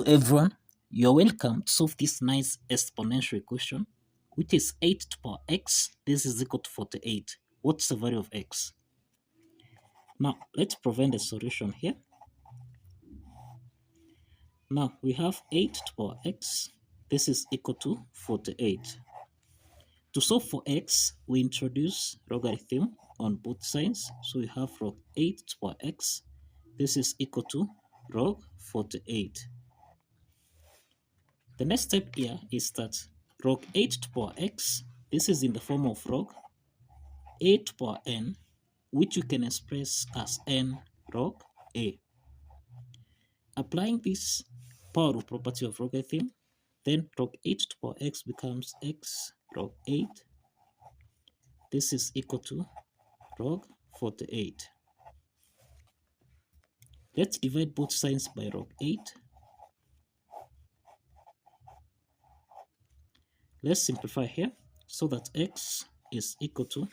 everyone, you're welcome to solve this nice exponential equation, which is 8 to the power x. This is equal to 48. What's the value of x? Now, let's provide the solution here. Now, we have 8 to the power x. This is equal to 48. To solve for x, we introduce logarithm on both sides. So we have log 8 to the power x. This is equal to log 48. The next step here is that log 8 to the power x, this is in the form of log a to the power n, which you can express as n log a. Applying this power rule property of logarithm, then log 8 to the power x becomes x log 8. This is equal to log 48. Let's divide both sides by log 8. Let's simplify here so that x is equal to,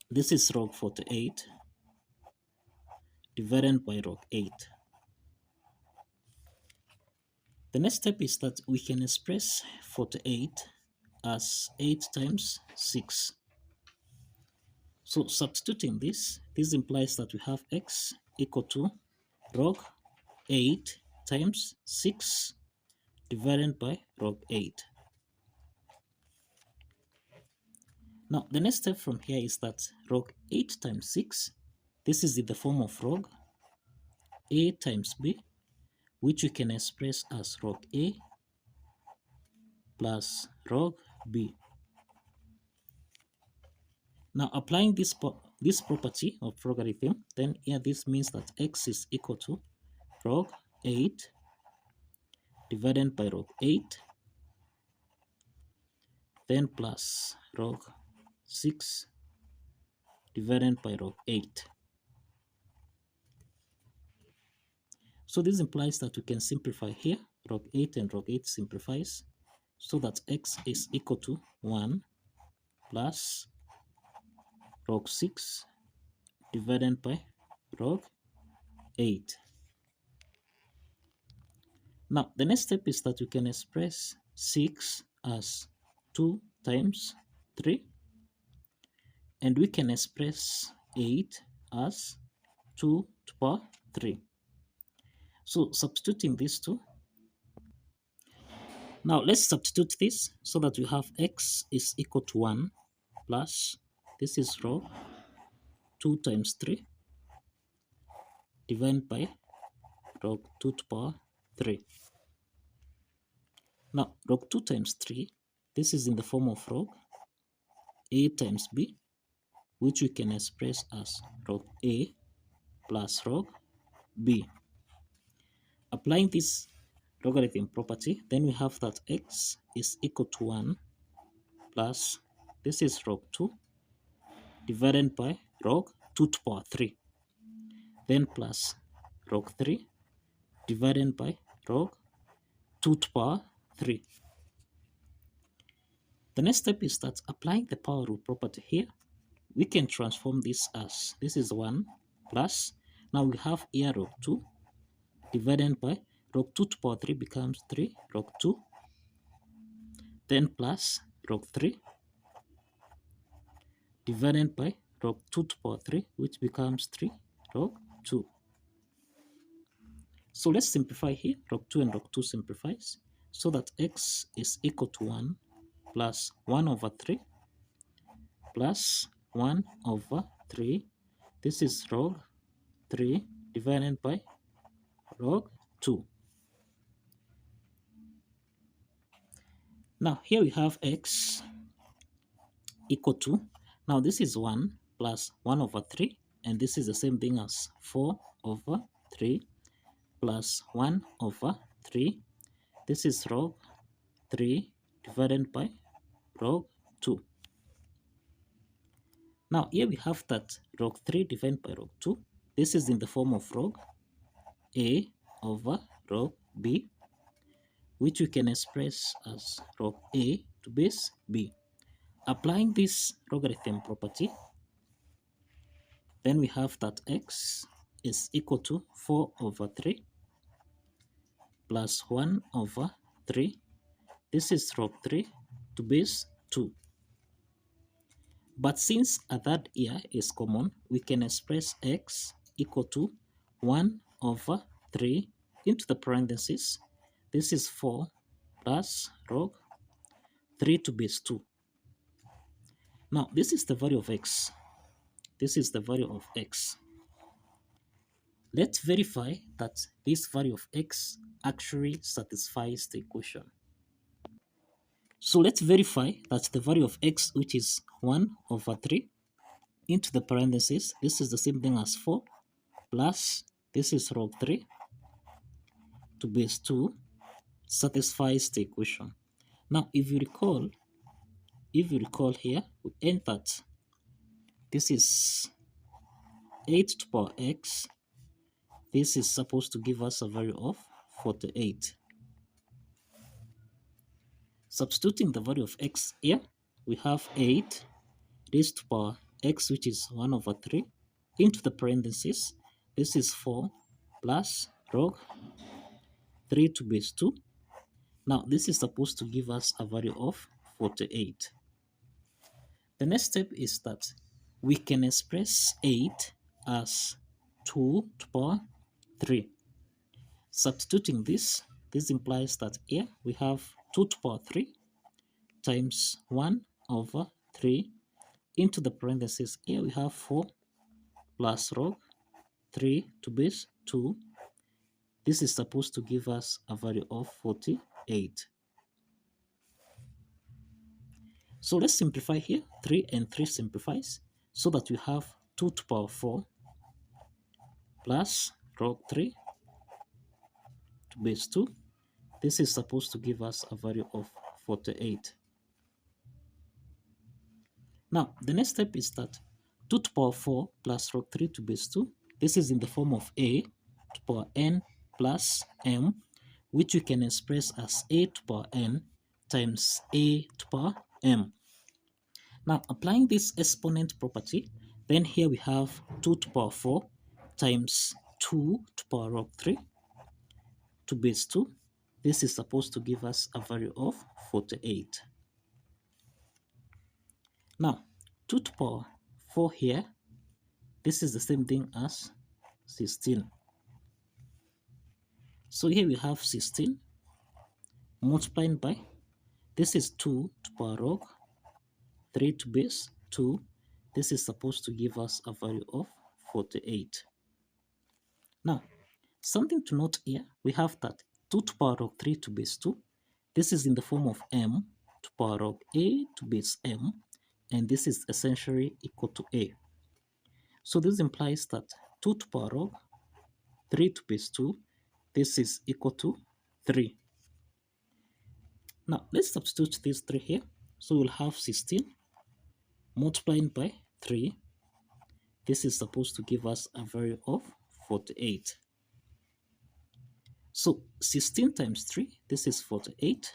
this is log 48 divided by log 8. The next step is that we can express 48 as 8 times 6. So substituting this implies that we have x equal to log 8 times 6 divided by log 8. Now, the next step from here is that log 8 times 6, this is in the form of log a times b, which we can express as log a plus log b. Now, applying this property of logarithm, then here this means that x is equal to log 8 divided by log 8, then plus log 6 divided by log 8. So this implies that we can simplify here. Log 8 and log 8 simplifies, so that x is equal to 1 plus log 6 divided by log 8. Now, the next step is that we can express 6 as 2 times 3, and we can express 8 as 2 to the power 3. So substituting these two, now let's substitute this so that we have x is equal to 1 plus, this is log 2 times 3 divided by log 2 to the power 3. Now, log 2 times 3, this is in the form of log a times b, which we can express as log a plus log b. Applying this logarithm property, then we have that x is equal to 1 plus, this is log 2 divided by log 2 to the power 3, then plus log 3 divided by log 2 to the power 3. The next step is that applying the power rule property here, we can transform this as, this is 1 plus, now we have here log 2 divided by log 2 to the power 3 becomes 3 log 2, then plus log 3 divided by log 2 to the power 3, which becomes 3 log 2. So let's simplify here. Log 2 and log 2 simplifies, so that x is equal to 1 plus 1 over 3 plus 1 over 3. This is log 3 divided by log 2. Now, here we have x equal to, now this is 1 plus 1 over 3, and this is the same thing as 4 over 3 plus 1 over 3. This is log 3 divided by log 2. Now, here we have that log 3 divided by log 2. This is in the form of log a over log b, which we can express as log a to base b. Applying this logarithm property, then we have that x is equal to 4 over 3 plus 1 over 3. This is log 3 to base 2. But since a third here is common, we can express x equal to 1 over 3 into the parentheses. This is 4 plus log 3 to base 2. Now, this is the value of x. This is the value of x. Let's verify that this value of x actually satisfies the equation. So let's verify that the value of x, which is 1 over 3, into the parentheses, this is the same thing as 4, plus, this is log 3 to base 2, satisfies the equation. Now, if you recall here, we entered, this is 8 to the power x. This is supposed to give us a value of 48. Substituting the value of x here, we have 8 raised to the power x, which is 1 over 3, into the parentheses. This is 4 plus log 3 to base 2. Now, this is supposed to give us a value of 48. The next step is that we can express 8 as 2 to the power 3. Substituting this implies that here we have 2 to the power 3 times 1 over 3 into the parentheses. Here we have 4 plus log 3 to base 2. This is supposed to give us a value of 48. So let's simplify here. 3 and 3 simplifies so that we have 2 to the power 4 plus log 3 to base 2. This is supposed to give us a value of 48. Now, the next step is that 2 to the power 4 plus log 3 to base 2. This is in the form of a to the power n plus m, which we can express as a to the power n times a to the power m. Now, applying this exponent property, then here we have 2 to the power 4 times 2 to the power log 3 to base 2. This is supposed to give us a value of 48. Now, 2 to the power 4 here, this is the same thing as 16. So here we have 16 multiplied by, this is 2 to the power log 3 to base 2. This is supposed to give us a value of 48. Now, something to note here, we have that 2 to the power log 3 to base 2. This is in the form of m to the power log a to base m, and this is essentially equal to a. So this implies that 2 to the power log 3 to base 2, this is equal to 3. Now, let's substitute this 3 here. So we'll have 16 multiplied by 3. This is supposed to give us a value of 48. So 16 times 3, this is 48,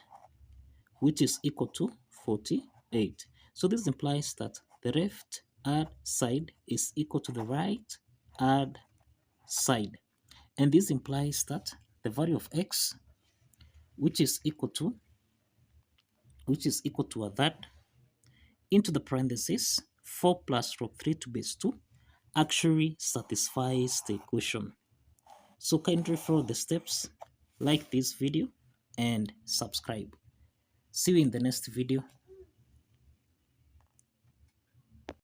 which is equal to 48. So this implies that the left hand side is equal to the right hand side. And this implies that the value of x, which is equal to a third into the parentheses 4 plus log 3 to base 2, actually satisfies the equation. So kindly follow the steps, like this video, and subscribe. See you in the next video.